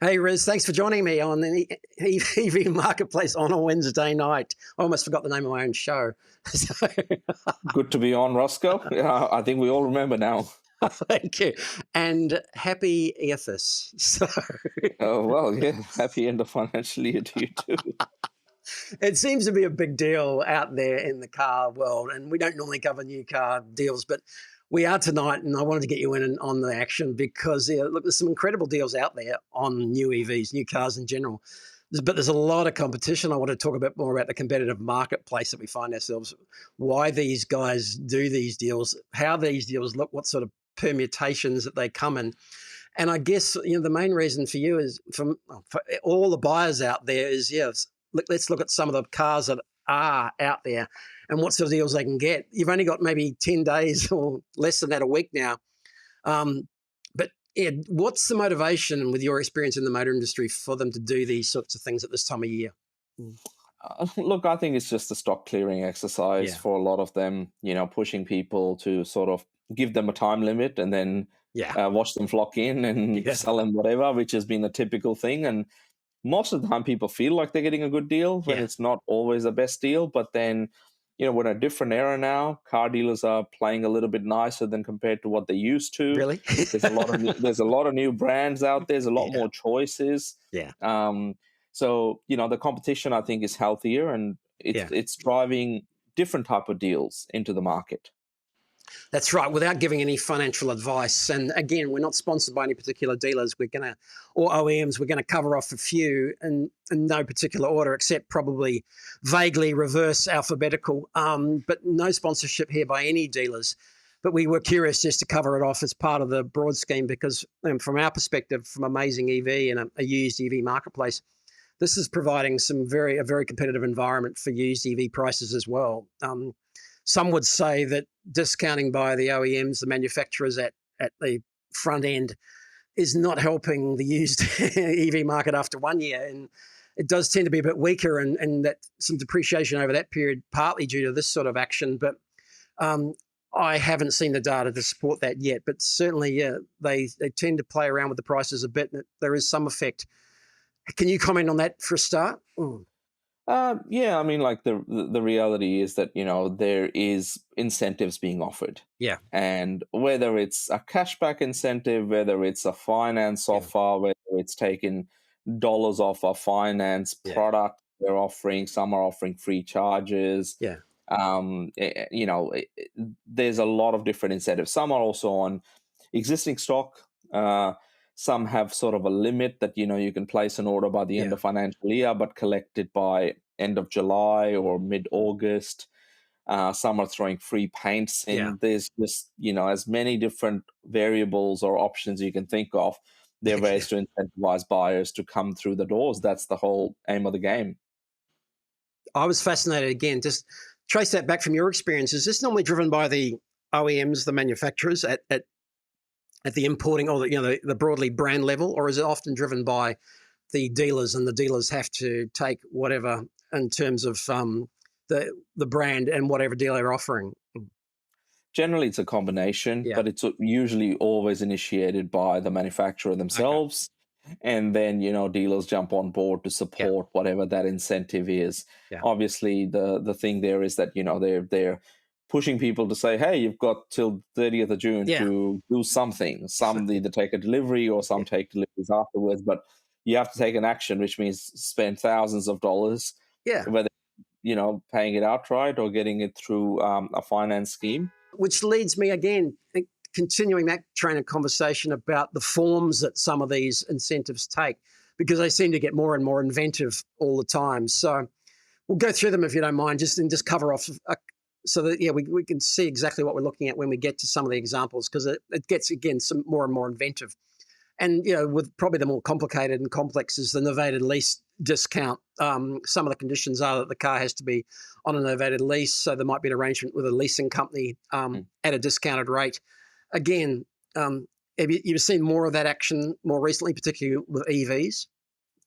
Hey, Riz, thanks for joining me on the EV Marketplace on a Wednesday night. I almost forgot the name of my own show. So, Good to be on, Roscoe. Yeah, I think we all remember now. thank you. And happy EOFYS. So, Oh, well, yeah, happy end of financial year to you too. it seems to be a big deal out there in the car world. And we don't normally cover new car deals, but we are tonight. And I wanted to get you in on the action because, look, there's some incredible deals out there on new EVs, new cars in general. But there's a lot of competition. I want to talk a bit more about the competitive marketplace that we find ourselves, why these guys do these deals, how these deals look, what sort of permutations that they come in. And I guess the main reason for you is for all the buyers out there is let's look at some of the cars that are out there and what sort of deals they can get. You've only got maybe 10 days or less than that, a week now. But Ed, what's the motivation with your experience in the motor industry for them to do these sorts of things at this time of year? Look, I think it's just a stock clearing exercise Yeah, for a lot of them, pushing people to sort of give them a time limit and then yeah, watch them flock in and yeah, sell them whatever, which has been a typical thing. And most of the time, people feel like they're getting a good deal when yeah. it's not always the best deal. But then, we're in a different era now. Car dealers are playing a little bit nicer than compared to what they used to. Really? There's a lot of new brands out there. There's a lot Yeah, more choices. yeah, Um, so the competition I think is healthier, and it's yeah. it's driving different type of deals into the market. That's right. Without giving any financial advice, and again, we're not sponsored by any particular dealers. Or OEMs. We're going to cover off a few in no particular order, except probably vaguely reverse alphabetical. But no sponsorship here by any dealers. But we were curious just to cover it off as part of the broad scheme because, from our perspective, from Amazing EV and a used EV marketplace, this is providing a very competitive environment for used EV prices as well. Some would say that discounting by the OEMs, the manufacturers at the front end, is not helping the used EV market after 1 year. And it does tend to be a bit weaker and that some depreciation over that period, partly due to this sort of action. But um, I haven't seen the data to support that yet. But certainly, yeah, they tend to play around with the prices a bit and there is some effect. Can you comment on that for a start? Yeah, I mean, like the reality is that there is incentives being offered, Yeah, and whether it's a cashback incentive, whether it's a finance yeah, offer, whether it's taking dollars off a finance yeah, product they're offering, some are offering free charges. yeah, There's a lot of different incentives. Some are also on existing stock. Uh, some have sort of a limit that you can place an order by the end yeah, of financial year, but collect it by end of July or mid August. Some are throwing free paints yeah. in. There's just as many different variables or options you can think of. There are ways to incentivize buyers to come through the doors. That's the whole aim of the game. I was fascinated again. Just trace that back from your experience. Is this normally driven by the OEMs, the manufacturers at the importing or the broadly brand level, or is it often driven by the dealers and the dealers have to take whatever in terms of the brand and whatever deal they're offering? Generally, it's a combination, Yeah. but it's usually always initiated by the manufacturer Okay. themselves. And then, dealers jump on board to Yeah. support whatever that incentive is. Yeah. Obviously, the thing there is that, they're pushing people to say, hey, you've got till 30th of June Yeah. to do something. Some either take a delivery or Yeah. some take deliveries afterwards, but you have to take an action, which means spend thousands of dollars, Yeah. whether, paying it outright or getting it through a finance scheme. Which leads me again, continuing that train of conversation about the forms that some of these incentives take, because they seem to get more and more inventive all the time. So we'll go through them if you don't mind, just cover off so that we can see exactly what we're looking at when we get to some of the examples, because it gets again some more and more inventive. And with probably the more complicated and complex is the novated lease discount. Some of the conditions are that the car has to be on a novated lease, so there might be an arrangement with a leasing company at a discounted rate. Again, have you've seen more of that action more recently, particularly with EVs?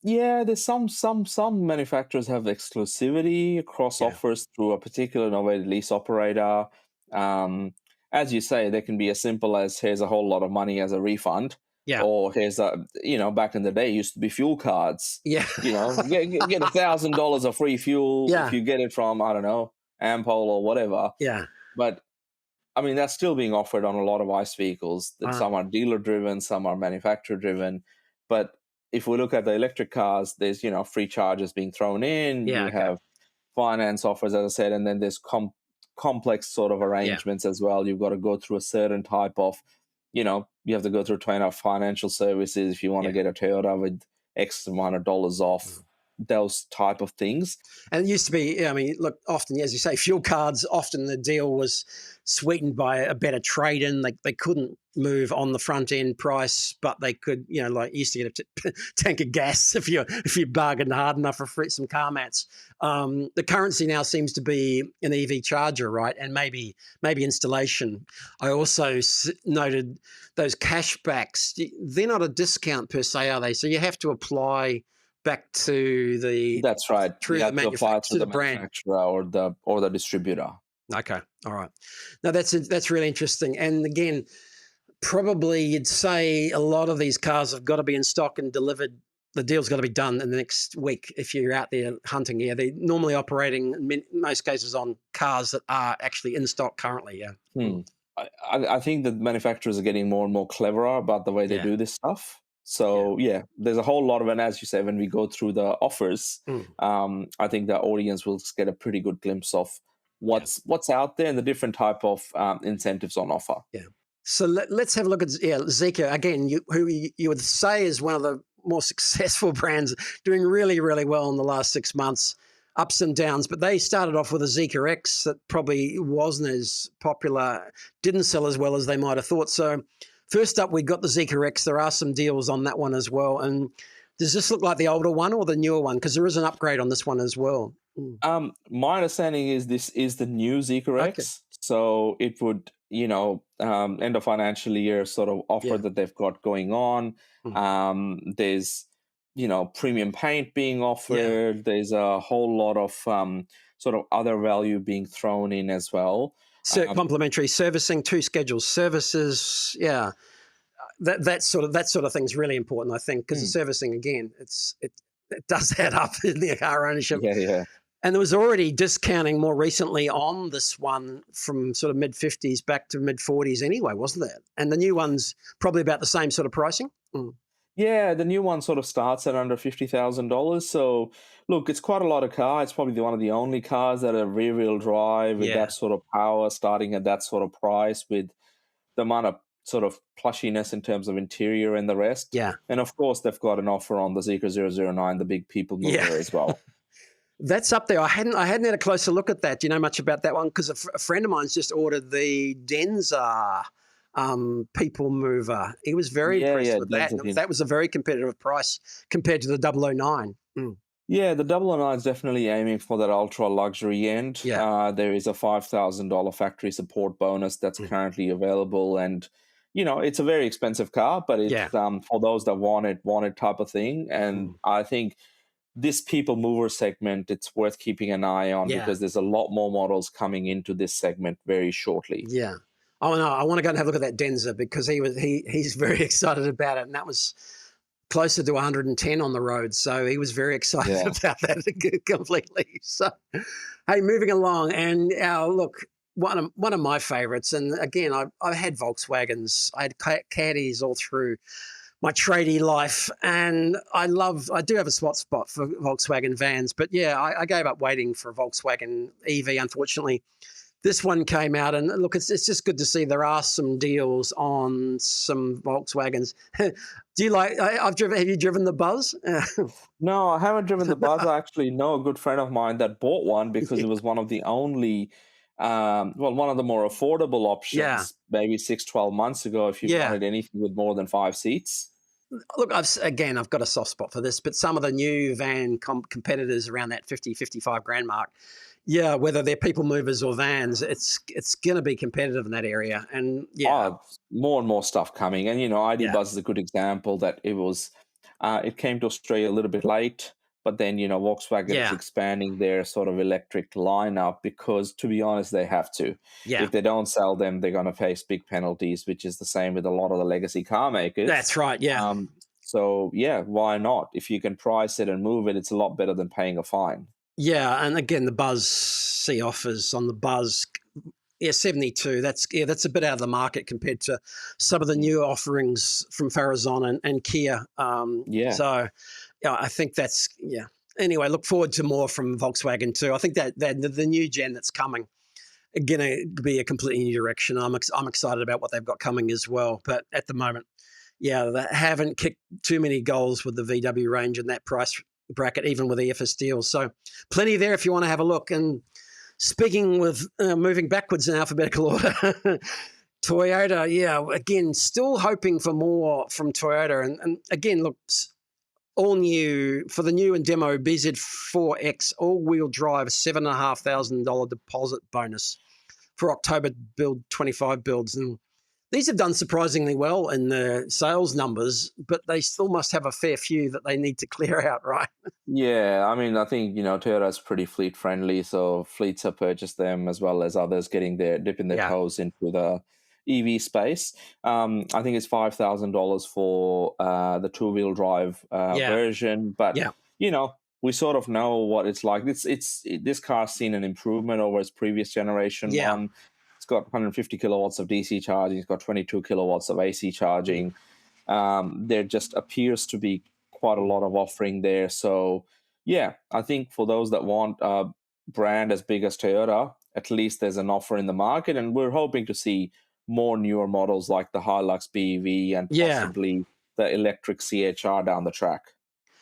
Yeah, there's some manufacturers have exclusivity across Yeah, offers through a particular novated lease operator. Um, as you say, they can be as simple as here's a whole lot of money as a refund, Yeah. Or here's a, back in the day, it used to be fuel cards. Yeah. Get $1,000 of free fuel if Yeah. you get it from, I don't know, Ampol or whatever. Yeah. But I mean, that's still being offered on a lot of ICE vehicles. That Uh, some are dealer driven, some are manufacturer driven. But if we look at the electric cars, there's free charges being thrown in. yeah. You Okay. have finance offers, as I said, and then there's complex sort of Yeah. arrangements as well. You've got to go through a certain type of, you have to go through 20 financial services if you want to Yeah. get a Toyota with X amount of dollars off. Those type of things. And it used to be, I mean, look, often, as you say, fuel cards, often the deal was sweetened by a better trade in. They couldn't move on the front end price, but they could, like you used to get a tank of gas if you bargained hard enough for some car mats. The currency now seems to be an EV charger, right? And maybe installation. I also noted those cashbacks. They're not a discount per se, are they? So you have to apply back to the That's right. You through the have to apply manufacturer, to to the the brand. manufacturer or the distributor. Okay, all right. Now that's really interesting. And again, probably you'd say a lot of these cars have got to be in stock and delivered. The deal's got to be done in the next week if you're out there hunting. Yeah, they're normally operating in most cases on cars that are actually in stock currently. Yeah. Mm. Hmm. I think that manufacturers are getting more and more cleverer about the way they Yeah. do this stuff. Yeah. So yeah, there's a whole lot of, and as you say, when we go through the offers, Mm. I think the audience will get a pretty good glimpse of Yeah. what's out there and the different type of incentives on offer. Yeah. So let's have a look at Zeekr again. Who you would say is one of the more successful brands, doing really really well in the last 6 months, ups and downs. But they started off with a Zeekr X that probably wasn't as popular, didn't sell as well as they might have thought. So first up, we got the Zeekr X. There are some deals on that one as well. And does this look like the older one or the newer one? Because there is an upgrade on this one as well. Mm. My understanding is this is the new Zeekr Okay. X, so it would, end of financial year sort of offer Yeah. that they've got going on. Mm. There's, premium paint being Yeah. offered. There's a whole lot of sort of other value being thrown in as well. So complimentary servicing, 2 scheduled services. Yeah. That sort of thing is really important, I think, because the Mm, servicing again, it does add up in the car ownership. yeah, yeah. And there was already discounting more recently on this one from sort of mid 50s back to mid 40s anyway, wasn't there? And the new one's probably about the same sort of pricing. Mm. Yeah, the new one sort of starts at under $50,000. So, look, it's quite a lot of car. It's probably one of the only cars that are rear-wheel drive with Yeah, that sort of power, starting at that sort of price, with the amount of sort of plushiness in terms of interior and the rest. yeah, And of course, they've got an offer on the Zeekr 009, the big people yeah. mover as well. That's up there. I hadn't had a closer look at that. Do you know much about that one? Because a friend of mine's just ordered the Denza people mover. He was very Yeah, impressed yeah, with that. And density. that was a very competitive price compared to the 009. Mm. Yeah, the 009 is definitely aiming for that ultra luxury end. Yeah. There is a $5,000 factory support bonus that's Mm. currently available, and it's a very expensive car, but Yeah. it's for those that want it type of thing. And Mm. I think this people mover segment, it's worth keeping an eye on Yeah. because there's a lot more models coming into this segment very shortly. Yeah. Oh no, I want to go and have a look at that Denza because he's very excited about it, and that was closer to 110 on the road, so he was very excited Yeah. about that completely. So, hey, moving along, and look, one of my favourites, and again, I've had Volkswagens, I had Caddies all through my tradie life, and I do have a spot for Volkswagen vans, but yeah, I gave up waiting for a Volkswagen EV, unfortunately. This one came out, and look, it's just good to see there are some deals on some Volkswagens. Do you like? I've driven. Have you driven the Buzz? No, I haven't driven the Buzz. I actually know a good friend of mine that bought one because Yeah, it was one of the only, one of the more affordable yeah, options maybe 6, 12 months ago if you yeah. wanted anything with more than 5 seats. Look, I've got a soft spot for this, but some of the new van competitors around that 50, 55 grand mark, yeah, whether they're people movers or vans, it's going to be competitive in that area, and yeah, Oh, more and more stuff coming. And, ID yeah, Buzz is a good example that it came to Australia a little bit late. But then, Volkswagen is Yeah. expanding their sort of electric lineup because, to be honest, they have to. Yeah. If they don't sell them, they're going to face big penalties, which is the same with a lot of the legacy car makers. That's right. Yeah. So, yeah, why not? If you can price it and move it, it's a lot better than paying a fine. Yeah. And again, the Buzz offers on the Buzz. Yeah, 72. That's a bit out of the market compared to some of the new offerings from Farazon and Kia. Yeah. So, yeah, I think that's Anyway, look forward to more from Volkswagen too. I think that the new gen that's coming going to be a completely new direction. I'm excited about what they've got coming as well. But at the moment, yeah, they haven't kicked too many goals with the VW range in that price bracket, even with EOFYS deals. So plenty there if you want to have a look. And speaking with moving backwards in alphabetical order, Toyota, yeah, again, still hoping for more from Toyota. And again, look, all new for the new and demo BZ4X all-wheel drive $7,500 deposit bonus for October build 25 builds. And these have done surprisingly well in the sales numbers, but they still must have a fair few that they need to clear out, right? Yeah, I mean, I think, Toyota's pretty fleet friendly, so fleets have purchased them as well as others dipping their Yeah. toes into the EV space. I think it's $5,000 for the two-wheel drive Yeah. version, but Yeah. we sort of know what it's like. This car's seen an improvement over its previous generation Yeah. one. It's got 150 kilowatts of DC charging. It's got 22 kilowatts of AC charging. There just appears to be quite a lot of offering there. So, yeah, I think for those that want a brand as big as Toyota, at least there's an offer in the market. And we're hoping to see more newer models like the Hilux BEV and Yeah. possibly the electric CHR down the track.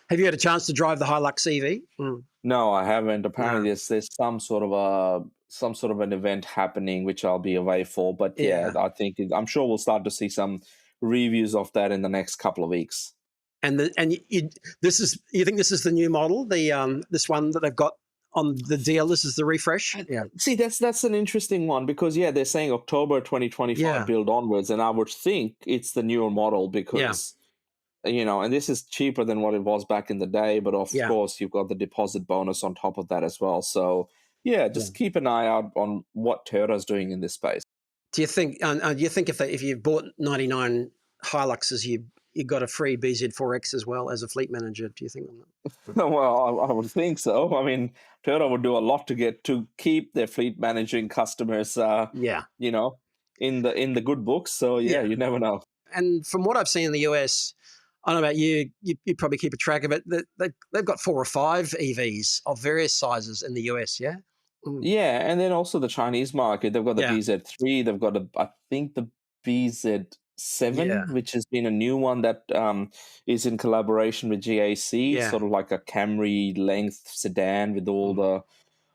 Have you had a chance to drive the Hilux EV? No, I haven't. Apparently, No. there's some sort of an event happening which I'll be away for. But yeah, Yeah. I'm sure we'll start to see some reviews of that in the next couple of weeks. And you think this is the new model, the this one that they've got on the deal? This is the refresh. Yeah. See, that's an interesting one because they're saying October 2025 Yeah. build onwards, and I would think it's the newer model because and this is cheaper than what it was back in the day, but of course you've got the deposit bonus on top of that as well. So just keep an eye out on what Toyota's doing in this space. Do you think if you bought 99 Hiluxes, you got a free BZ4X as well as a fleet manager? Do you think? Well, I would think so. I mean, Toyota would do a lot to keep their fleet managing customers, in the good books. So you never know. And from what I've seen in the US, I don't know about you. You probably keep a track of it. They've got 4 or 5 EVs of various sizes in the US. Yeah. Yeah, and then also the Chinese market. They've got the BZ3. They've got I think the BZ7, which has been a new one that is in collaboration with GAC, sort of like a Camry length sedan with all the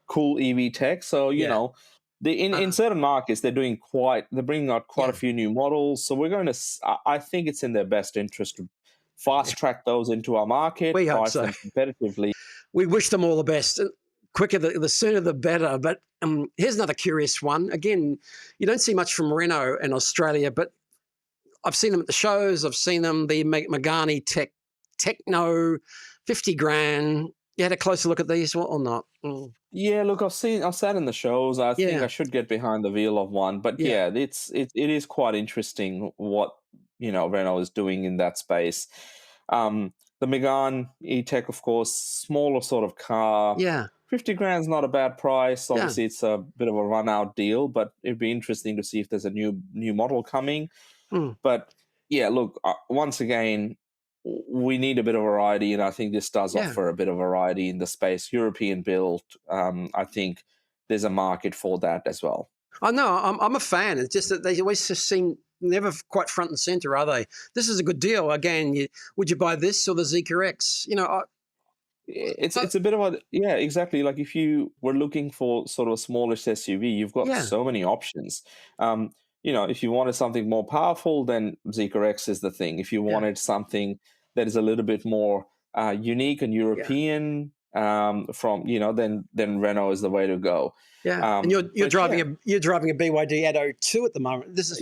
cool EV tech. So in certain markets they're bringing out quite a few new models. So we're going to. I think it's in their best interest to fast track those into our market, We hope price so. them competitively. We wish them all the best. Quicker, the sooner the better. But here's another curious one. Again, you don't see much from Renault in Australia, but I've seen them at the shows. I've seen them, the Megane Techno, 50 grand. You had a closer look at these or not? Yeah, look, I've sat in the shows. I think I should get behind the wheel of one. But it is quite interesting what Renault is doing in that space. The Megane E-Tech, of course, smaller sort of car. Yeah. 50 grand's not a bad price. Obviously, it's a bit of a run-out deal, but it'd be interesting to see if there's a new model coming. But look, once again, we need a bit of variety, and I think this does offer a bit of variety in the space. European built, I think there's a market for that as well. I know. I'm a fan. It's just that they always just seem never quite front and center, are they? This is a good deal. Again, would you buy this or the Zeekr X? It's a bit of a exactly. Like if you were looking for sort of a smallish SUV, you've got so many options. If you wanted something more powerful, then Zeekr X is the thing. If you wanted something that is a little bit more unique and European, then Renault is the way to go. Yeah, and you're driving a BYD Atto 2 at the moment. This is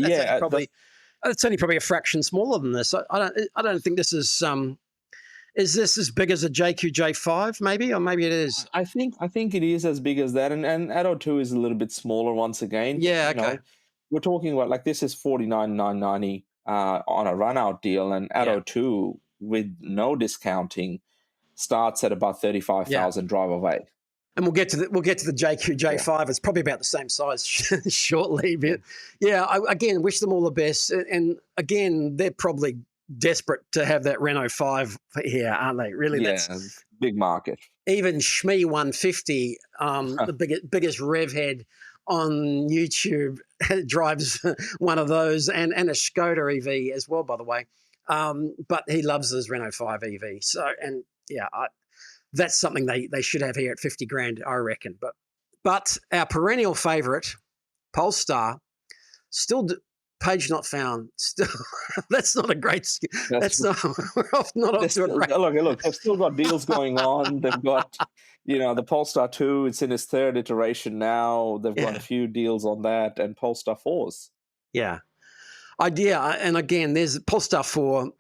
it's only probably a fraction smaller than this. I don't think this is Is this as big as a JQJ5 maybe, or maybe it is? I think it is as big as that, and Addo 2 is a little bit smaller once again. But Yeah, okay. we're talking about, like, this is 49,990 on a run out deal, and Yeah. Addo 2 with no discounting starts at about Yeah. 35,000 drive away. And we'll get to the Yeah, JQJ5. It's probably about the same size shortly. yeah, But yeah, I again wish them all the best. And again, they're probably desperate to have that Renault 5 here, aren't they? Really, that's yeah, big market. even Shmee 150, the biggest rev head on YouTube, drives one of those, and a Skoda EV as well, by the way. But he loves his Renault 5 EV. So, and yeah, that's something they should have here at 50 grand, I reckon. But our perennial favourite, Polestar, still page not found. Still, that's not a great. That's That's not. We're not off to a great. look, they've still got deals going on. They've got, the Polestar 2. It's in its third iteration now. They've got a Yeah, few deals on that, and Polestar 4s. yeah. Idea, and again, there's Polestar 4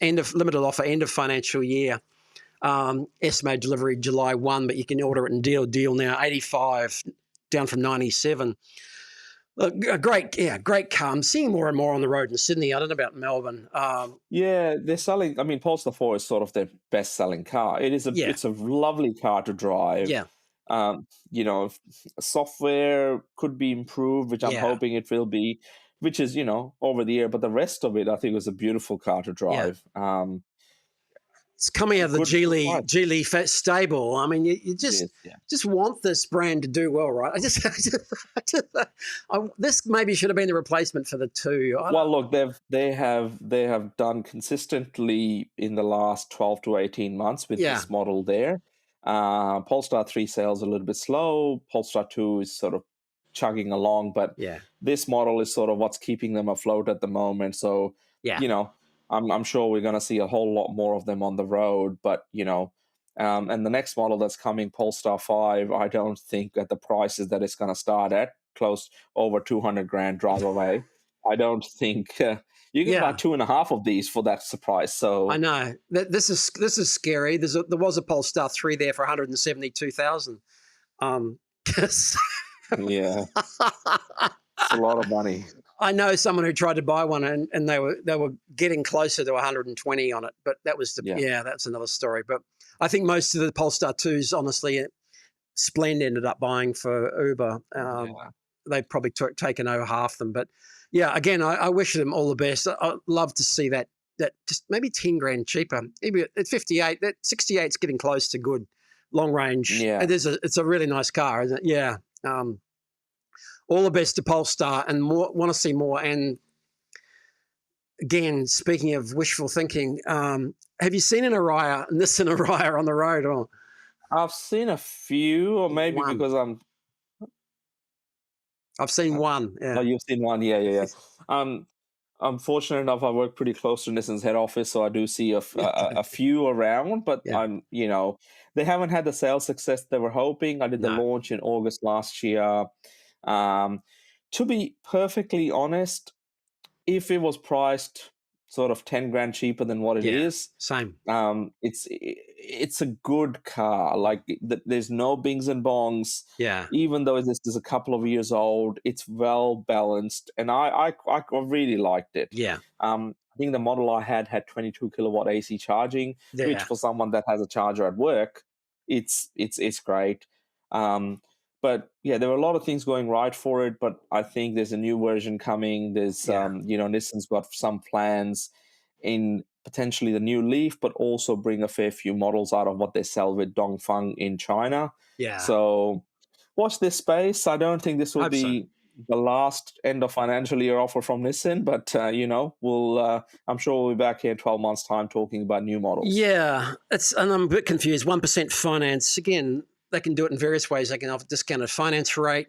end of limited offer, end of financial year. Estimated delivery July 1, but you can order it in deal now. 85 down from 97. A great car. I'm seeing more and more on the road in Sydney. I don't know about Melbourne. Yeah, they're selling. I mean, Polestar 4 is sort of their best-selling car. Yeah, It's a lovely car to drive. yeah, Software could be improved, which I'm yeah, hoping it will be, which is, over the year. But the rest of it, I think, was a beautiful car to yeah. drive. It's coming out of the Good price. Geely stable. I mean, you It just is, yeah. just want this brand to do well, right? This maybe should have been the replacement for the 2. Well, look, they have done consistently in the last 12 to 18 months with Yeah, this model there. Polestar 3 sales a little bit slow. Polestar 2 is sort of chugging along, but yeah, this model is sort of what's keeping them afloat at the moment. So, yeah, you know, I'm sure we're going to see a whole lot more of them on the road. But and the next model that's coming, Polestar 5, I don't think at the prices that it's going to start at, close over 200 grand drive away. I don't think you can buy yeah. 2.5 of these for that surprise. I So know this is scary. There was a Polestar 3 there for 172,000. Um, yeah, it's a lot of money. I know someone who tried to buy one, and they were getting closer to 120 on it, but that was Yeah, that's another story. But I think most of the Polestar 2s, honestly, Splend ended up buying for Uber. yeah. They've probably taken over half them. But yeah, again, I wish them all the best. I'd love to see that just maybe 10 grand cheaper. Maybe at 58, that 68 is getting close to good long range. Yeah. It's a really nice car, isn't it? Yeah. All the best to Polestar, and want to see more. And again, speaking of wishful thinking, have you seen an Araya, Nissan Araya on the road? Or I've seen a few, or maybe one? because I've seen one. oh, Yeah. you've seen one. Yeah. I'm fortunate enough. I work pretty close to Nissan's head office, so I do see a few around. But Yeah. they haven't had the sales success they were hoping. I did the No. launch in August last year. To be perfectly honest, if it was priced sort of 10 grand cheaper than what it Yeah. is, Same. it's a good car. Like, there's no bings and bongs. Yeah. Even though this is a couple of years old, it's well balanced, and I really liked it. Yeah. I think the model I had 22 kilowatt AC charging, which Yeah. for someone that has a charger at work, it's great. But yeah, there were a lot of things going right for it. But I think there's a new version coming. There's Yeah. Nissan's got some plans in potentially the new Leaf, but also bring a fair few models out of what they sell with Dongfeng in China. Yeah. So watch this space. I don't think this will Hope so. be the last end of financial year offer from Nissan, but we'll I'm sure we'll be back here in 12 months' time talking about new models. Yeah. And I'm a bit confused. 1% finance. Again, they can do it in various ways. They can offer discounted finance rate.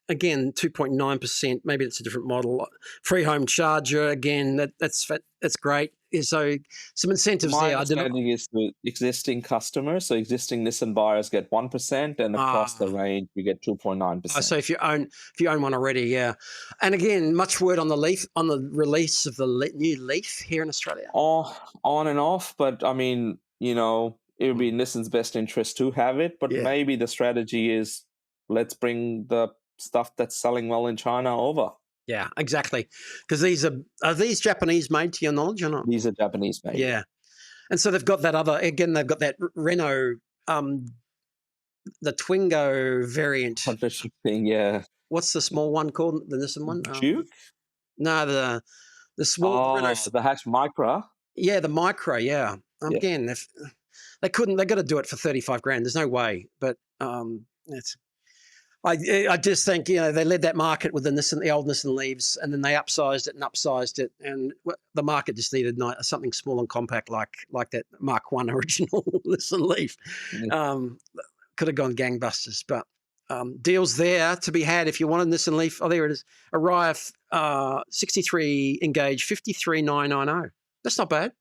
Again, 2.9%. Maybe it's a different model. Free home charger. Again, that's great. So some incentives My there. I didn't. understanding is the existing customers, so existing Nissan buyers get 1%, and across the Ah, range you get so 2.9%. if you own one already, yeah. And again, much word on the release of the new Leaf here in Australia. Oh, on and off, but I mean, it would be Mm. in Nissan's best interest to have it, but Yeah, maybe the strategy is let's bring the stuff that's selling well in China over. yeah, exactly. Because are these Japanese made to your knowledge or not? These are Japanese made. Yeah, and so they've got they've got that Renault, um, the Twingo variant. Partnership thing, yeah. What's the small one called? The Nissan one? Duke? No, the small Renault. Oh, the Hatch Micra. Yeah, the Micro. Yeah. Yeah. Again, if they couldn't, they got to do it for 35 grand. There's no way. But it's. I just think they led that market with the old Nissan Leaves, and then they upsized it, and the market just needed something small and compact like that Mark One original Nissan Leaf. Yeah. Could have gone gangbusters, but deals there to be had if you want a Nissan Leaf. Oh, there it is. Arrive 63 Engage 53,990. That's not bad.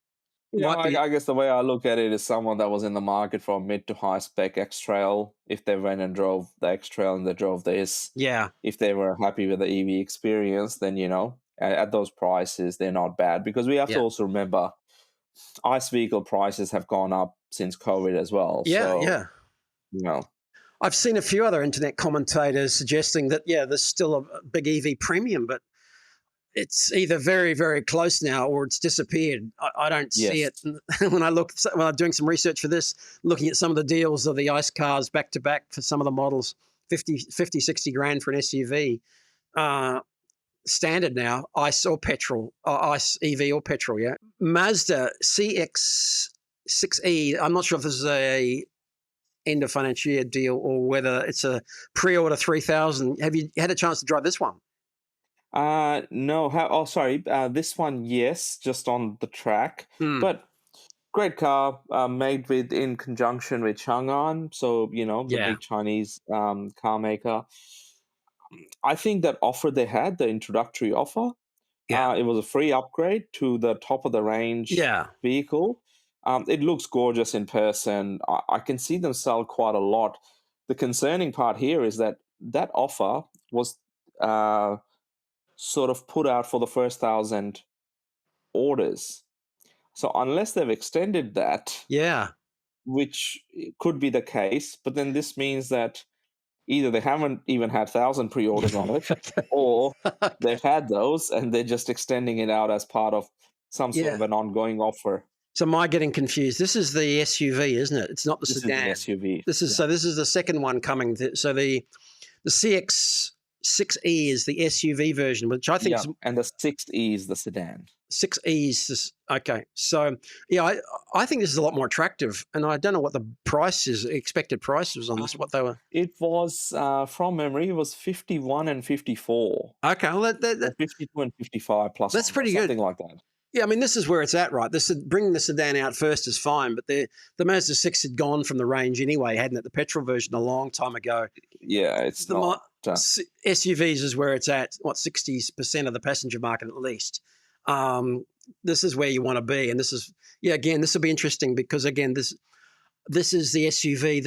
Might be. I guess the way I look at it is someone that was in the market for a mid to high spec X Trail. If they went and drove the X Trail and they drove this, Yeah. if they were happy with the EV experience, then at those prices they're not bad, because we have to also remember ICE vehicle prices have gone up since COVID as well. Yeah, So yeah. I've seen a few other internet commentators suggesting that there's still a big EV premium, but it's either very, very close now or it's disappeared. I don't see it. When I'm doing some research for this, looking at some of the deals of the ICE cars back to back for some of the models, 50, 60 grand for an SUV, standard now, ICE or petrol, ICE, EV or petrol, yeah. Mazda CX-6E, I'm not sure if this is a end of financial year deal or whether it's a pre-order 3,000. Have you had a chance to drive this one? No. Sorry. This one, yes, just on the track, but great car, made in conjunction with Chang'an, so the big Chinese car maker. I think that offer they had, the introductory offer, it was a free upgrade to the top of the range vehicle. It looks gorgeous in person. I can see them sell quite a lot. The concerning part here is that offer was sort of put out for the first 1,000 orders. So unless they've extended that, which could be the case, but then this means that either they haven't even had 1,000 pre-orders on it, or they've had those and they're just extending it out as part of some sort of an ongoing offer. So am I getting confused? This is the SUV, isn't it? It's not the sedan. This is the SUV. So this is the second one coming. So the CX-6E is the SUV version, which I think is, and the 6E is the sedan. 6E is okay. So I think this is a lot more attractive, and I don't know what the expected price was on this. What they were? It was from memory. It was 51 and 54. Okay, well, 52 and 55 plus. That's pretty good. Something like that. Yeah, I mean, this is where it's at, right? Bringing the sedan out first is fine, but the Mazda 6 had gone from the range anyway, hadn't it? The petrol version a long time ago. Yeah, it's not. SUVs is where it's at, 60% of the passenger market at least. This is where you want to be. And this is, again, this will be interesting because, again, this is the SUV.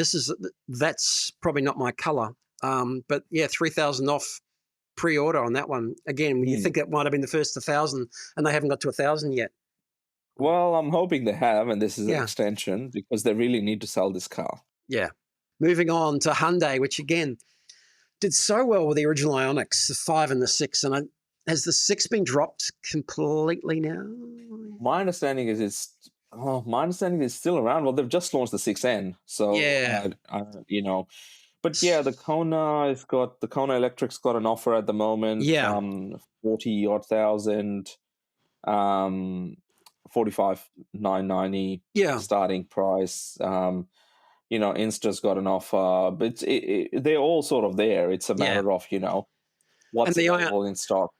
That's probably not my color. But 3,000 off pre-order on that one. Again, you think that might have been the first 1,000 and they haven't got to 1,000 yet. Well, I'm hoping they have, and this is an extension because they really need to sell this car. Yeah. Moving on to Hyundai, which again did so well with the original Ioniqs, the 5 and the 6. And has the 6 been dropped completely now? My understanding is it's still around. Well, they've just launched the 6N, so But the Kona Electric's got an offer at the moment. 40 odd thousand, 45,990 starting price. Insta's got an offer, but they're all sort of there. It's a matter of what's available in stock.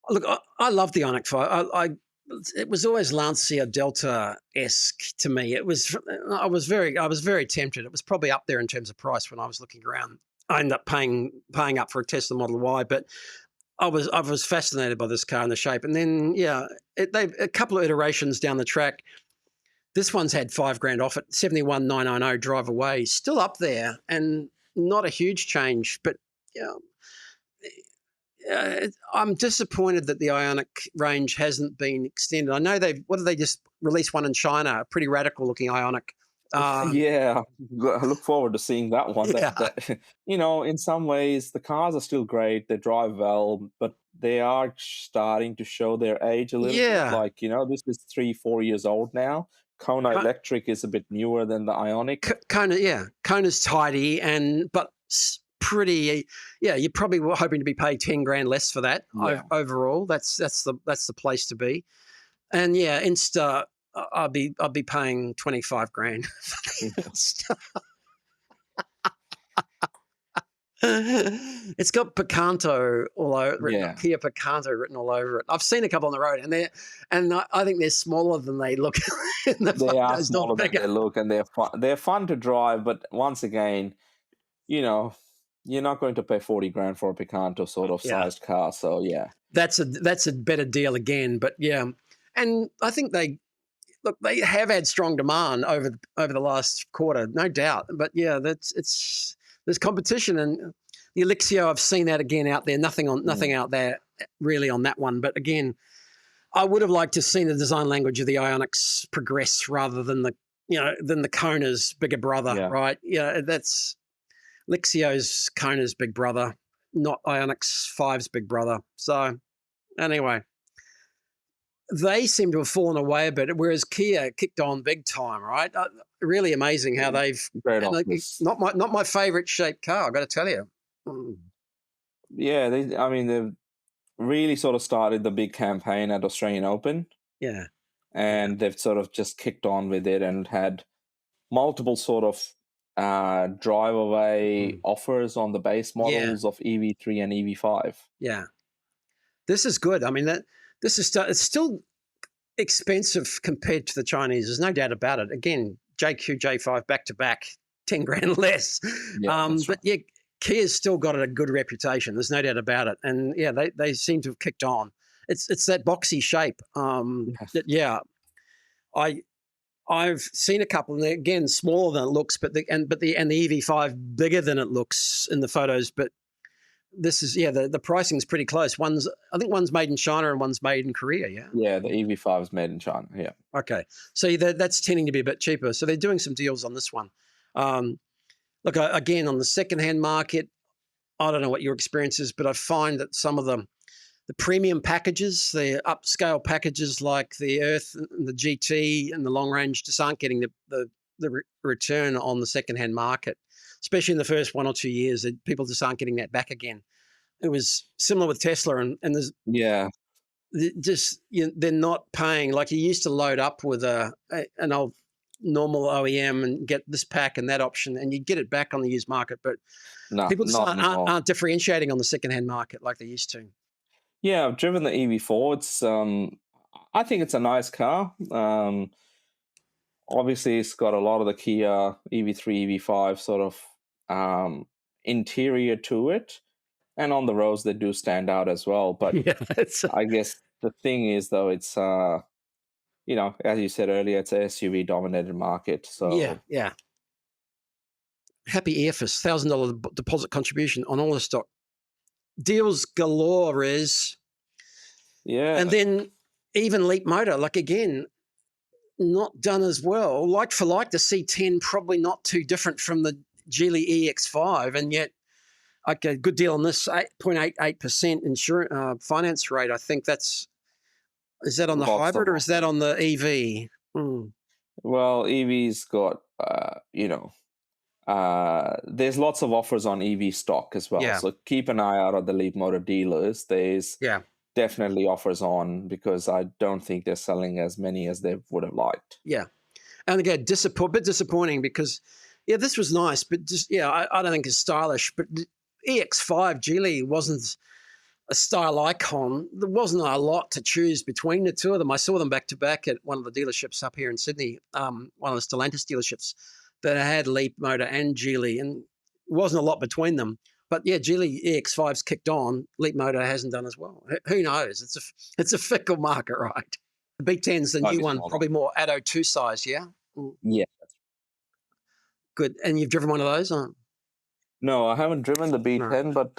Look, I love the Ioniq 5. It was always Lancia Delta-esque to me. I was very tempted. It was probably up there in terms of price when I was looking around. I ended up paying up for a Tesla Model Y, but I was fascinated by this car and the shape, and then they a couple of iterations down the track. This one's had $5,000 off it, 71,990 drive away, still up there, and not a huge change. But yeah, I'm disappointed that the Ioniq range hasn't been extended. I know what did they just release one in China? A pretty radical looking Ioniq. Yeah, I look forward to seeing that one. Yeah. That in some ways the cars are still great. They drive well, but they are starting to show their age a little bit. Yeah. Like this is 3-4 years old now. Kona Electric is a bit newer than the Ioniq. Kona's tidy but pretty. Yeah, you're probably hoping to be paid $10,000 less for that overall. That's the place to be. And yeah, Insta, I'd be paying $25,000 for the It's got Picanto all over it, Kia Picanto written all over it. I've seen a couple on the road, and I think they're smaller than they look. They are smaller than they look, and they're fun to drive. But once again, you're not going to pay $40,000 for a Picanto sort of sized car. So yeah, that's a better deal again. But yeah, and I think they have had strong demand over the last quarter, no doubt. But yeah, there's competition, and the Elixio, I've seen that again out there. Nothing out there really on that one. But again, I would have liked to have seen the design language of the Ioniqs progress rather than the Kona's bigger brother, right? Yeah, that's Lixio's Kona's big brother, not Ioniq's 5's big brother. So anyway, they seem to have fallen away a bit, whereas Kia kicked on big time, right? Really amazing how they've not my favorite shaped car, I've got to tell you. Yeah, they've really sort of started the big campaign at Australian Open. Yeah. And they've sort of just kicked on with it and had multiple sort of drive away offers on the base models of EV3 and EV5. Yeah. This is good. I mean, it's still expensive compared to the Chinese. There's no doubt about it. Again, JQ, J5 back to back, $10,000 less. But yeah, Kia's still got a good reputation. There's no doubt about it. And yeah, they seem to have kicked on. It's that boxy shape. I've seen a couple, and they're again smaller than it looks, but the EV5 bigger than it looks in the photos. But this is the pricing is pretty close. I think one's made in China and one's made in Korea. Yeah, the EV5 is made in China. Yeah. Okay, so that's tending to be a bit cheaper. So they're doing some deals on this one. Look, again, on the secondhand market, I don't know what your experience is, but I find that some of the premium packages, the upscale packages like the Earth and the GT and the long range just aren't getting the return on the secondhand market, especially in the first 1 or 2 years. People just aren't getting that back again. It was similar with Tesla, and there's they're not paying like you used to load up with an old normal OEM and get this pack and that option, and you get it back on the used market. But people just aren't differentiating on the secondhand market like they used to. Yeah, I've driven the EV4. It's I think it's a nice car. Obviously, it's got a lot of the Kia EV3, EV5 sort of interior to it, and on the roads they do stand out as well. But I guess the thing is, though, it's as you said earlier, it's a SUV dominated market. So yeah. Happy EOFYS, $1,000 deposit contribution on all the stock. Deals galore is. Yeah. And then even Leap Motor, like again, not done as well. Like for like, the C10 probably not too different from the Geely EX5, and yet okay, good deal on this 8.88% insurance finance rate. I think is that on the hybrid or is that on the EV? Well, EV's got there's lots of offers on EV stock as well. So keep an eye out on the Leap Motor dealers. There's definitely offers on, because I don't think they're selling as many as they would have liked. Yeah. And again, a bit disappointing because, this was nice, but just, I don't think it's stylish. But EX5 Geely wasn't a style icon. There wasn't a lot to choose between the two of them. I saw them back to back at one of the dealerships up here in Sydney, one of the Stellantis dealerships that had Leap Motor and Geely, and it wasn't a lot between them. But yeah, Geely EX5's kicked on. Leap Motor hasn't done as well. Who knows? It's a fickle market, right? The B10's the new Slightly one, smaller. probably more Atto 2 size, yeah? Yeah. Good. And you've driven one of those? No, I haven't driven the No. B10, but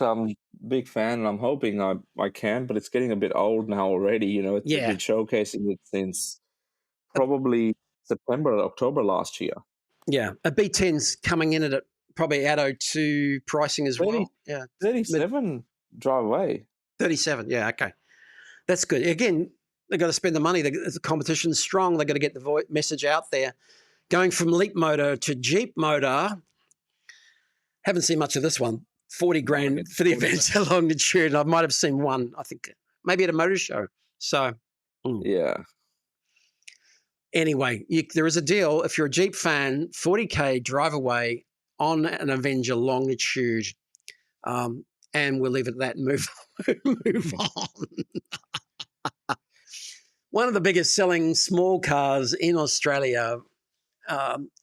big fan. And I'm hoping I can, but it's getting a bit old now already. They've Yeah. been showcasing it since probably September, October last year. Yeah. A B10's coming in at probably Atto 2 pricing as 30, well. Yeah. 37 drive away. 37. Yeah. Okay. That's good. Again, they've got to spend the money. The competition's strong. They've got to get the message out there. Going from Leap Motor to Jeep Motor, haven't seen much of this one. 40 grand for the events along the tune. I might have seen one, I think, maybe at a motor show. So, Yeah. Anyway, there is a deal. If you're a Jeep fan, 40K drive away on an Avenger Longitude. And we'll leave it at that and move on. One of the biggest selling small cars in Australia.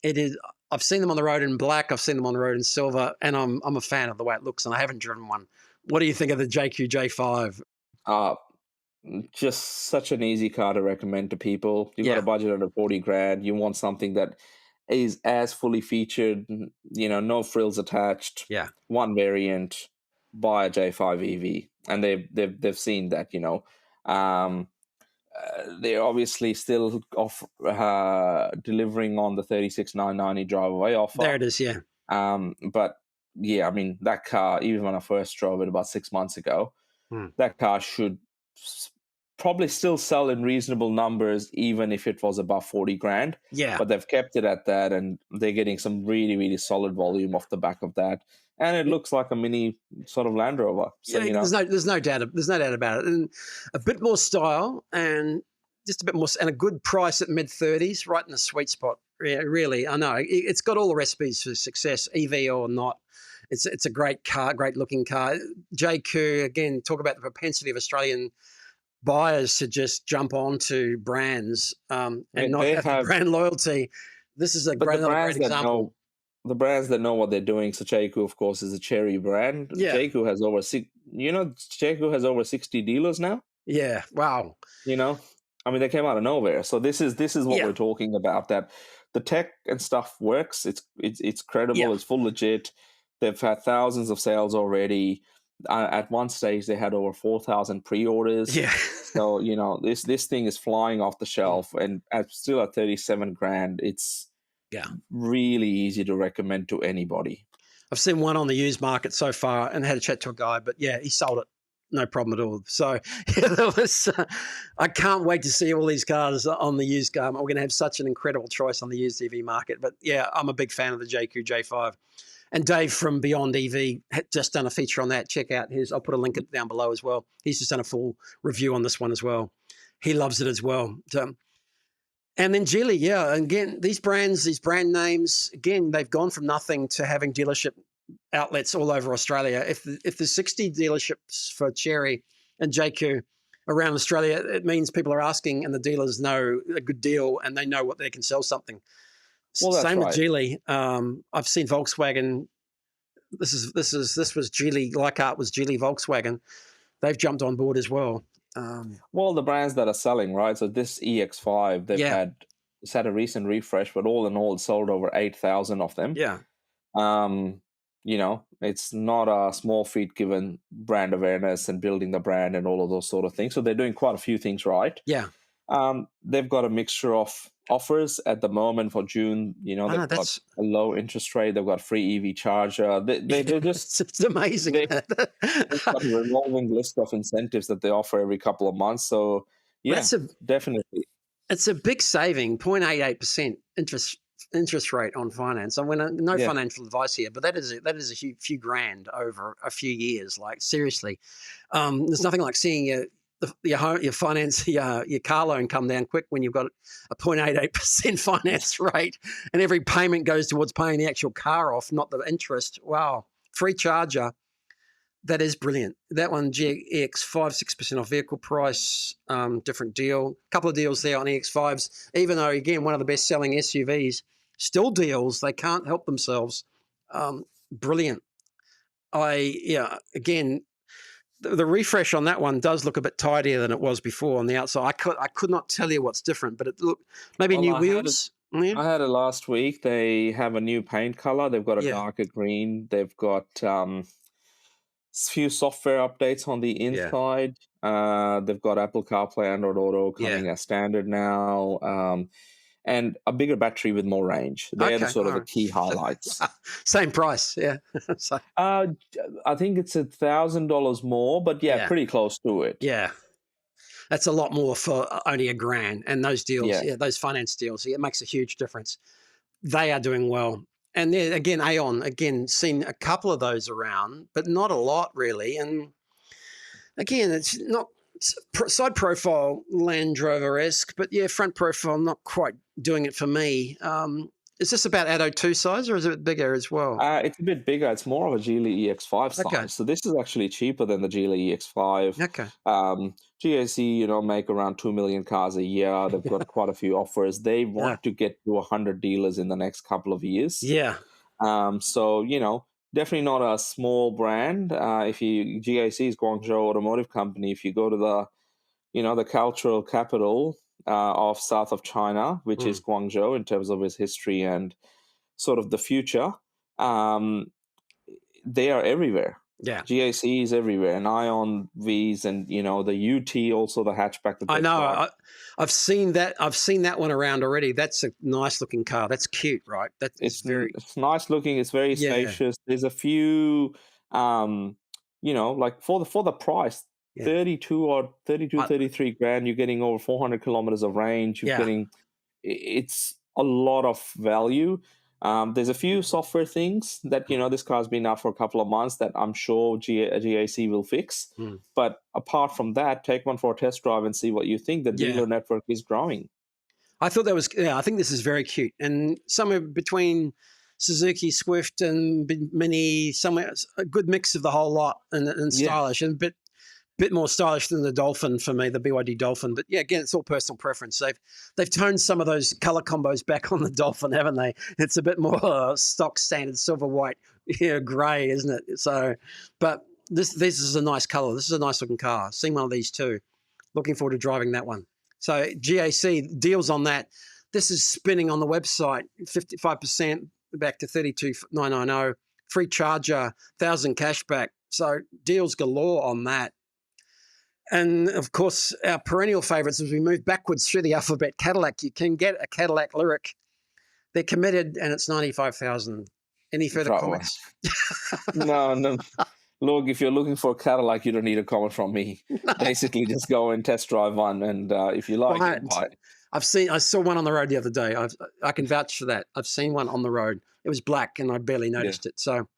It is. I've seen them on the road in black. I've seen them on the road in silver, and I'm a fan of the way it looks. And I haven't driven one. What do you think of the JQ J5? Just such an easy car to recommend to people. You got a budget under 40 grand. You want something that is as fully featured. No frills attached. Yeah. One variant. Buy a J5 EV, and they've seen that. They're obviously still delivering on the 36,990 drive away offer. There it is, yeah. But yeah, I mean, that car, even when I first drove it about 6 months ago, that car should probably still sell in reasonable numbers, even if it was above 40 grand. Yeah. But they've kept it at that, and they're getting some really, really solid volume off the back of that. And it looks like a mini sort of Land Rover. So, there's no doubt about it. And a bit more style and just a bit more, and a good price at mid-30s, right in the sweet spot. Yeah, really, I know. It's got all the recipes for success, EV or not. It's a great car, great looking car. JQ, again, talk about the propensity of Australian buyers to just jump onto brands and not have the brand loyalty. This is another great example. The brands that know what they're doing. So JQ, of course, is a Cherry brand. Yeah. JQ has over JQ has over 60 dealers now. Yeah. Wow. I mean, they came out of nowhere. So this is what we're talking about. That the tech and stuff works. It's credible. Yeah. It's full legit. They've had thousands of sales already. At one stage, they had over 4,000 pre-orders. Yeah. So this thing is flying off the shelf, and still at 37 grand, it's really easy to recommend to anybody. I've seen one on the used market so far, and had a chat to a guy, but yeah, he sold it. No problem at all. So I can't wait to see all these cars on the used car. We're going to have such an incredible choice on the used EV market. But yeah, I'm a big fan of the JQ J5. And Dave from Beyond EV had just done a feature on that. Check out his. I'll put a link down below as well. He's just done a full review on this one as well. He loves it as well. And then Geely, yeah. And again, these brand names, again, they've gone from nothing to having dealership outlets all over Australia. If there's 60 dealerships for Cherry and JQ around Australia, it means people are asking, and the dealers know a good deal, and they know what they can sell something. Well, same with Geely. I've seen Volkswagen. This was Geely. Leichhardt was Geely Volkswagen. They've jumped on board as well. Well, the brands that are selling, right? So this EX5, they've had a recent refresh, but all in all, it sold over 8,000 of them. Yeah. It's not a small feat given brand awareness and building the brand and all of those sort of things. So they're doing quite a few things right. Yeah. They've got a mixture of offers at the moment for June. They've got a low interest rate. They've got free EV charger. They're just it's amazing. They've got a revolving list of incentives that they offer every couple of months. So definitely, it's a big saving. 0.88% interest rate on finance. I mean, no financial advice here, but that is a few grand over a few years. Like seriously, there's nothing like seeing your finance, your car loan come down quick when you've got a 0.88% finance rate, and every payment goes towards paying the actual car off, not the interest. Wow, free charger. That is brilliant. That one, GX 5-6% off vehicle price, different deal. A couple of deals there on EX5s, even though, again, one of the best-selling SUVs, still deals. They can't help themselves. Brilliant. again, the refresh on that one does look a bit tidier than it was before on the outside. I could not tell you what's different, but it look maybe Well, new wheels. Yeah, I had it last week. They have a new paint color. They've got a yeah, darker green. They've got few software updates on the yeah, inside. They've got Apple CarPlay, Android Auto yeah. coming as standard now, and a bigger battery with more range. They're the Okay, sort of all the key highlights. right. Same price. Yeah. So, Uh, I think it's $1,000 more, but yeah, yeah, pretty close to it. yeah. That's a lot more for only $1,000. And those deals, Yeah. yeah, those finance deals, yeah, it makes a huge difference. They are doing well. And then again, Aon, again, seen a couple of those around, but not a lot really. And again, it's not side profile Land Rover esque, but yeah, front profile not quite doing it for me. Is this about Atto 2 size or is it bigger as well? It's a bit bigger. It's more of a Geely EX5 Okay. size. So this is actually cheaper than the Geely EX5. Okay. GAC, make around 2 million cars a year. They've got quite a few offers. They Yeah. want to get to 100 dealers in the next couple of years. Yeah. So, definitely not a small brand. If you GAC is Guangzhou Automotive Company, if you go to the cultural capital of south of China, which is Mm. Guangzhou in terms of its history and sort of the future, um, they are everywhere. Yeah. GAC is everywhere, and Ion V's, and the UT, also the hatchback that I they've know. got. I've seen that. I've seen that one around already. That's a nice looking car. That's cute, right? That is very. It's nice looking. It's very Yeah. spacious. There's a few, like for the price, Yeah. 32 or 32, I, 33 grand. You're getting over 400 kilometers of range. You're yeah. getting it's a lot of value. There's a few software things that this car's been out for a couple of months that I'm sure GAC will fix. Mm. But apart from that, take one for a test drive and see what you think. The Yeah. dealer network is growing. I thought that was. Yeah. I think this is very cute and somewhere between Suzuki Swift and Mini. Somewhere a good mix of the whole lot and Yeah, stylish and a bit more stylish than the Dolphin for me, the BYD Dolphin. But yeah, again, it's all personal preference. They've toned some of those color combos back on the Dolphin, haven't they? It's a bit more stock standard silver, white, grey, isn't it? So, but this is a nice color. This is a nice looking car. Seen one of these too. Looking forward to driving that one. So GAC deals on that. This is spinning on the website, 55% back to 32,990, free charger, 1,000 cashback. So deals galore on that. And of course, our perennial favourites as we move backwards through the alphabet, Cadillac. You can get a Cadillac Lyric. They're committed, and it's 95,000. Any further right. comments? No, no. Look, if you're looking for a Cadillac, you don't need a comment from me. Basically, just go and test drive one, and if you like it, buy it. I saw one on the road the other day. I can vouch for that. I've seen one on the road. It was black, and I barely Yeah. noticed it. So,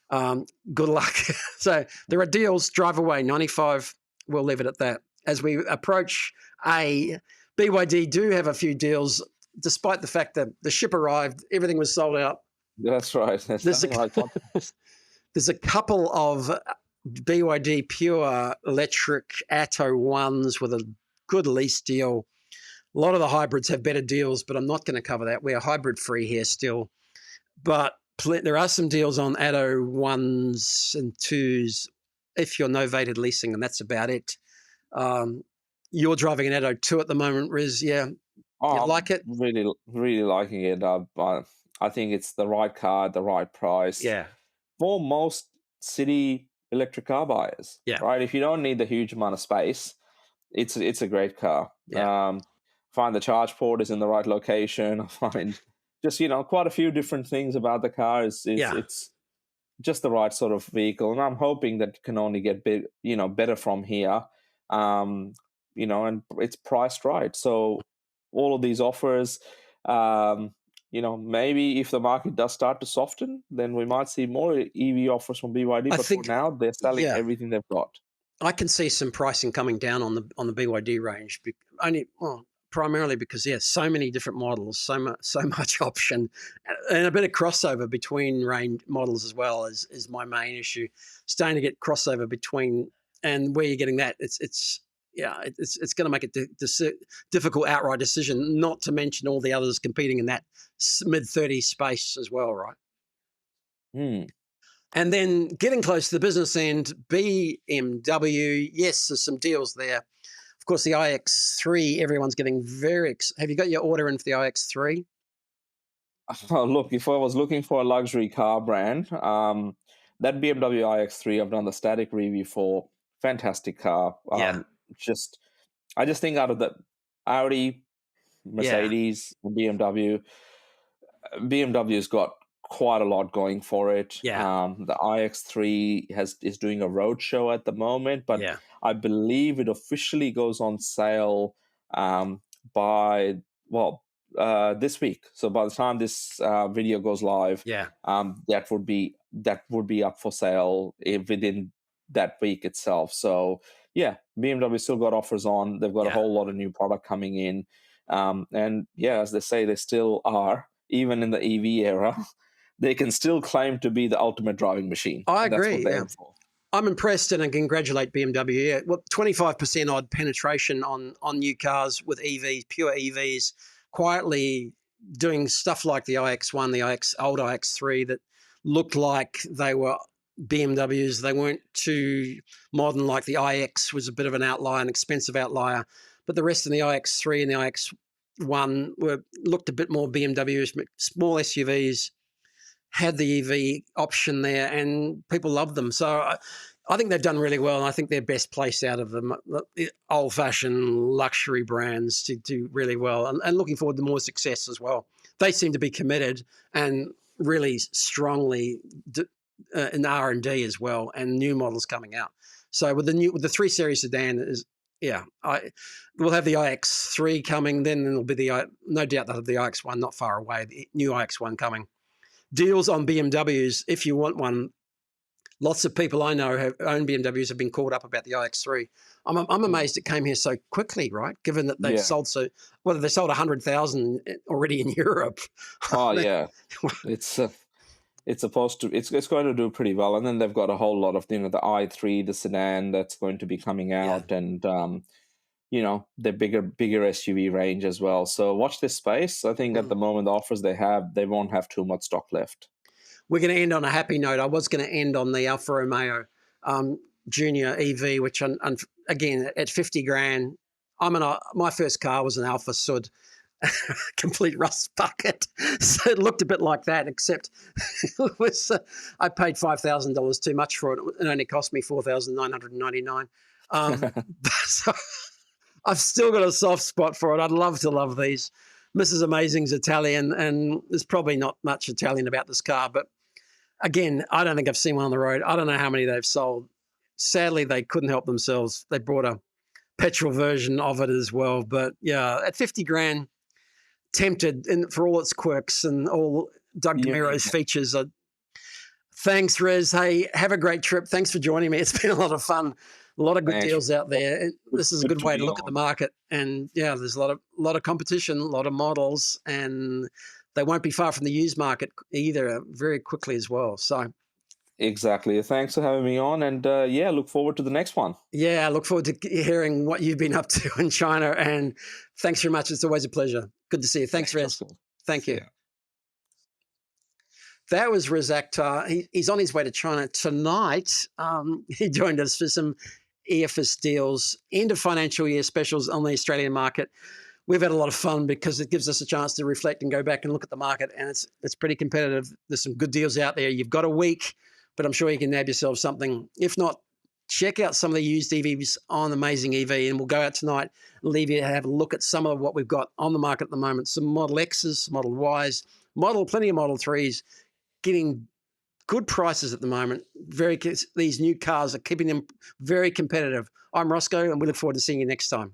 good luck. So there are deals. Drive away 95. We'll leave it at that. As we approach BYD do have a few deals, despite the fact that the ship arrived, everything was sold out. That's right. There's There's nothing like what. there's a couple of BYD pure electric Atto ones with a good lease deal. A lot of the hybrids have better deals, but I'm not going to cover that. We're hybrid free here still. But there are some deals on Atto ones and twos if you're novated leasing, and that's about it. You're driving an Atto 2 at the moment, Riz. Yeah. You Oh, like it? I'm really, really liking it. I think it's the right car at the right price Yeah. for most city electric car buyers. Yeah. Right? If you don't need the huge amount of space, it's a great car. Yeah. Find the charge port is in the right location. I find just quite a few different things about the car. Yeah. It's just the right sort of vehicle, and I'm hoping that it can only get better from here. And it's priced right. So all of these offers, maybe if the market does start to soften, then we might see more EV offers from BYD. I But for think, now, they're selling yeah, everything they've got. I can see some pricing coming down on the BYD range. Primarily because so many different models, so much option, and a bit of crossover between range models as well is my main issue. Starting to get crossover between, and where you're getting that, it's going to make it difficult outright decision. Not to mention all the others competing in that mid 30 space as well, right? Hmm. And then getting close to the business end, BMW, yes, there's some deals there. Of course, the iX3, everyone's getting very. Have you got your order in for the iX3? Look, if I was looking for a luxury car brand, that BMW iX3, I've done the static review for. Fantastic car. Yeah, Just, I just think out of the Audi, yeah, Mercedes, BMW's got quite a lot going for it. yeah, The iX3 is doing a roadshow at the moment, but yeah, I believe it officially goes on sale by well this week. So by the time this video goes live, yeah, that would be up for sale within that week itself. So yeah, BMW still got offers on. They've got a yeah. whole lot of new product coming in, and yeah, as they say, they still are even in the EV era. They can still claim to be the ultimate driving machine, I and that's what agree. they Yeah. aim for. I'm impressed and I congratulate BMW. Yeah, well, 25% odd penetration on new cars with EVs, pure EVs, quietly doing stuff like the iX1, the old iX3 that looked like they were BMWs. They weren't too modern like the iX was a bit of an outlier, an expensive outlier. But the rest of the iX3 and the iX1 looked a bit more BMWs, small SUVs, had the EV option there, and people love them. So I think they've done really well, and I think they're best placed out of them, the old-fashioned luxury brands, to do really well, and looking forward to more success as well. They seem to be committed and really strongly in R&D as well, and new models coming out. So with the 3 Series sedan is. Yeah, we'll have the iX3 coming. Then there'll be no doubt they'll have the iX1 not far away. The new iX1 coming. Deals on BMWs if you want one. Lots of people I know who own BMWs have been called up about the iX3. I'm amazed it came here so quickly, right? Given that they've Yeah. sold they sold 100,000 already in Europe. Oh yeah. It's supposed to. It's going to do pretty well, and then they've got a whole lot of the i3, the sedan that's going to be coming Yeah. out, and the bigger SUV range as well. So watch this space. I think at the moment the offers they have, they won't have too much stock left. We're going to end on a happy note. I was going to end on the Alfa Romeo Junior EV, which again at 50 grand. My first car was an Alfa Sud, complete rust bucket. So it looked a bit like that, except it was, I paid $5,000 too much for it. It only cost me $4,999. So I've still got a soft spot for it. I'd love to love these. Mrs. Amazing's Italian, and there's probably not much Italian about this car, but again, I don't think I've seen one on the road. I don't know how many they've sold. Sadly, they couldn't help themselves. They brought a petrol version of it as well. But yeah, at 50 grand, tempted for all its quirks and all Doug DeMiro's features. Thanks, Rez. Hey, have a great trip. Thanks for joining me. It's been a lot of fun. A lot of good deals out there. This is a good way to look at the market. And yeah, there's a lot of competition, a lot of models, and they won't be far from the used market either very quickly as well. So Exactly. Thanks for having me on, and yeah, look forward to the next one. yeah, I look forward to hearing what you've been up to in China. And thanks very much. It's always a pleasure. Good to see you. Thanks, Rez. Thank you. That was Rez Akhtar. He's on his way to China tonight. He joined us for some EOFYS deals, end of financial year specials on the Australian market. We've had a lot of fun because it gives us a chance to reflect and go back and look at the market, and it's pretty competitive. There's some good deals out there. You've got a week, but I'm sure you can nab yourself something. If not, check out some of the used EVs on AmazingEV, and we'll go out tonight and leave you to have a look at some of what we've got on the market at the moment. Some Model X's, Model Y's, plenty of Model 3s, getting good prices at the moment. These new cars are keeping them very competitive. I'm Rosco, and we look forward to seeing you next time.